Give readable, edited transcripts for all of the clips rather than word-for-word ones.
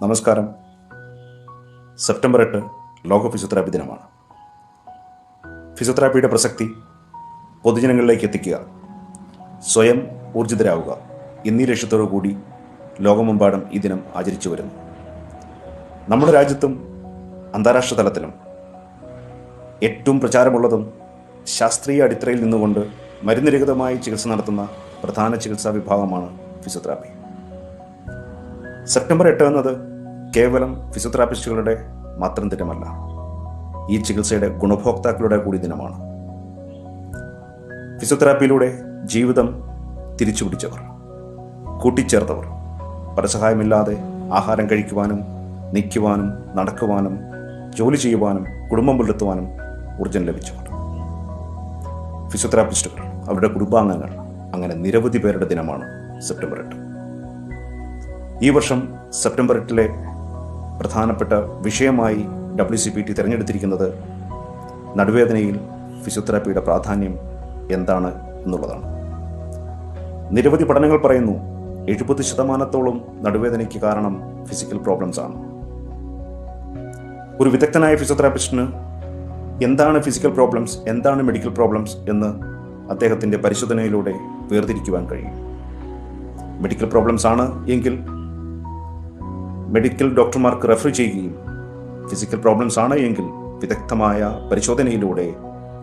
നമസ്കാരം. സെപ്റ്റംബർ 8 ലോക ഫിസിയോതെറാപ്പി ദിനമാണ്. ഫിസിയോതെറാപ്പിയുടെ പ്രസക്തി പൊതുജനങ്ങളിലേക്ക് എത്തിക്കുക, സ്വയം ഊർജിതരാവുക എന്നീ ലക്ഷ്യത്തോടു കൂടി ലോകമെമ്പാടും ഈ ദിനം ആചരിച്ചു വരുന്നു. നമ്മുടെ രാജ്യത്തും അന്താരാഷ്ട്ര തലത്തിലും ഏറ്റവും പ്രചാരമുള്ളതും ശാസ്ത്രീയ അടിത്തറയിൽ നിന്നുകൊണ്ട് മരുന്നുരഹിതമായി ചികിത്സ നടത്തുന്ന പ്രധാന ചികിത്സാ വിഭാഗമാണ് ഫിസിയോതെറാപ്പി. സെപ്റ്റംബർ 8 എന്നത് കേവലം ഫിസിയോതെറാപ്പിസ്റ്റുകളുടെ മാത്രം ദിനമല്ല, ഈ ചികിത്സയുടെ ഗുണഭോക്താക്കളുടെ കൂടി ദിനമാണ്. ഫിസിയോതെറാപ്പിയിലൂടെ ജീവിതം തിരിച്ചുപിടിച്ചവർ, കൂട്ടിച്ചേർത്തവർ, പരസഹായമില്ലാതെ ആഹാരം കഴിക്കുവാനും നിൽക്കുവാനും നടക്കുവാനും ജോലി ചെയ്യുവാനും കുടുംബം പുലർത്തുവാനും ഊർജ്ജം ലഭിച്ചവർ, ഫിസിയോതെറാപ്പിസ്റ്റുകൾ, അവരുടെ കുടുംബാംഗങ്ങൾ, അങ്ങനെ നിരവധി പേരുടെ ദിനമാണ് സെപ്റ്റംബർ 8. ഈ വർഷം സെപ്റ്റംബർ 8 പ്രധാനപ്പെട്ട വിഷയമായി WCPT തിരഞ്ഞെടുത്തിരിക്കുന്നത് നടുവേദനയിൽ ഫിസിയോതെറാപ്പിയുടെ പ്രാധാന്യം എന്താണ്. നിരവധി പഠനങ്ങൾ പറയുന്നു 70% നടുവേദനയ്ക്ക് കാരണം ഫിസിക്കൽ പ്രോബ്ലംസ് ആണ്. ഒരു വിദഗ്ധനായ ഫിസിയോതെറാപ്പിസ്റ്റിന് എന്താണ് ഫിസിക്കൽ പ്രോബ്ലംസ്, എന്താണ് മെഡിക്കൽ പ്രോബ്ലംസ് എന്ന് അദ്ദേഹത്തിൻ്റെ പരിശോധനയിലൂടെ വേർതിരിക്കുവാൻ കഴിയും. മെഡിക്കൽ പ്രോബ്ലംസ് ആണ് എങ്കിൽ മെഡിക്കൽ ഡോക്ടർമാർക്ക് റെഫർ ചെയ്യുകയും, ഫിസിക്കൽ പ്രോബ്ലംസ് ആണ് എങ്കിൽ വിദഗ്ധമായ പരിശോധനയിലൂടെ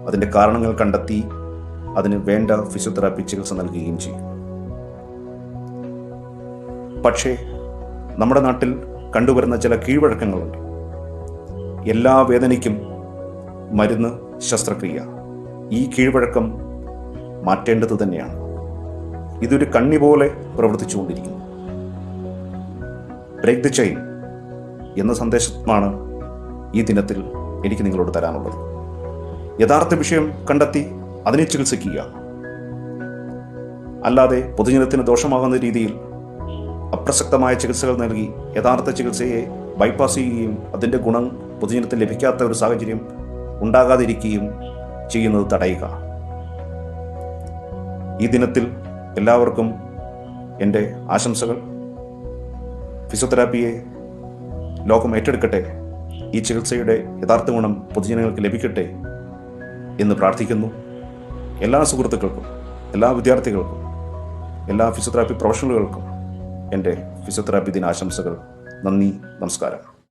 അതിൻ്റെ കാരണങ്ങൾ കണ്ടെത്തി അതിന് വേണ്ട ഫിസിയോതെറാപ്പി ചികിത്സ നൽകുകയും ചെയ്യും. പക്ഷേ നമ്മുടെ നാട്ടിൽ കണ്ടുവരുന്ന ചില കീഴ്വഴക്കങ്ങളുണ്ട്. എല്ലാ വേദനയ്ക്കും മരുന്ന്, ശസ്ത്രക്രിയ. ഈ കീഴ്വഴക്കം മാറ്റേണ്ടത് തന്നെയാണ്. ഇതൊരു കണ്ണി പോലെ പ്രവർത്തിച്ചുകൊണ്ടിരിക്കുന്നു. ബ്രേക്ക് ദ ചെയിൻ എന്ന സന്ദേശമാണ് ഈ ദിനത്തിൽ എനിക്ക് നിങ്ങളോട് തരാനുള്ളത്. യഥാർത്ഥ വിഷയം കണ്ടെത്തി അതിനെ ചികിത്സിക്കുക, അല്ലാതെ പൊതുജനത്തിന് ദോഷമാകുന്ന രീതിയിൽ അപ്രസക്തമായ ചികിത്സകൾ നൽകി യഥാർത്ഥ ചികിത്സയെ ബൈപ്പാസ് ചെയ്യുകയും അതിൻ്റെ ഗുണം പൊതുജനത്തിന് ലഭിക്കാത്ത ഒരു സാഹചര്യം ഉണ്ടാകാതിരിക്കുകയും ചെയ്യുന്നത് തടയുക. ഈ ദിനത്തിൽ എല്ലാവർക്കും എൻ്റെ ആശംസകൾ. ഫിസിയോതെറാപ്പിയെ ലോകം ഏറ്റെടുക്കട്ടെ, ഈ ചികിത്സയുടെ യഥാർത്ഥ ഗുണം പൊതുജനങ്ങൾക്ക് ലഭിക്കട്ടെ എന്ന് പ്രാർത്ഥിക്കുന്നു. എല്ലാ സുഹൃത്തുക്കൾക്കും, എല്ലാ വിദ്യാർത്ഥികൾക്കും, എല്ലാ ഫിസിയോതെറാപ്പി പ്രൊഫഷണലുകൾക്കും എൻ്റെ ഫിസിയോതെറാപ്പി ദിനാശംസകൾ. നന്ദി, നമസ്കാരം.